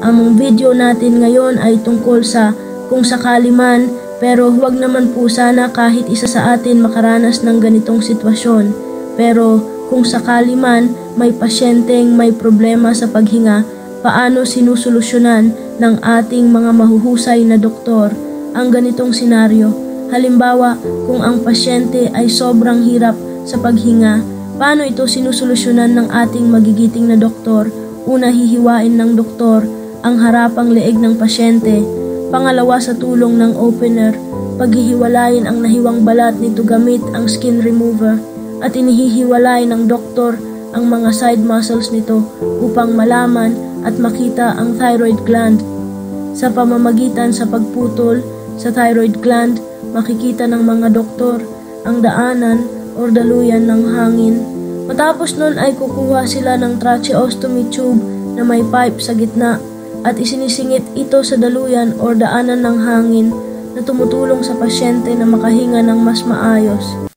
Ang video natin ngayon ay tungkol sa kung sakali man, pero huwag naman po sana kahit isa sa atin makaranas ng ganitong sitwasyon. Pero kung sakali man may pasyenteng may problema sa paghinga, paano sinusolusyonan ng ating mga mahuhusay na doktor ang ganitong senaryo? Halimbawa, kung ang pasyente ay sobrang hirap sa paghinga, paano ito sinusolusyonan ng ating magigiting na doktor? Una, hihiwain ng doktor ang harapang leeg ng pasyente. Pangalawa, sa tulong ng opener, paghihiwalayin ang nahiwang balat nito gamit ang skin remover at inihihiwalay ng doktor ang mga side muscles nito upang malaman at makita ang thyroid gland. Sa pamamagitan sa pagputol sa thyroid gland, makikita ng mga doktor ang daanan o daluyan ng hangin. Matapos nun ay kukuha sila ng tracheostomy tube na may pipe sa gitna at isinisingit ito sa daluyan o daanan ng hangin na tumutulong sa pasyente na makahinga ng mas maayos.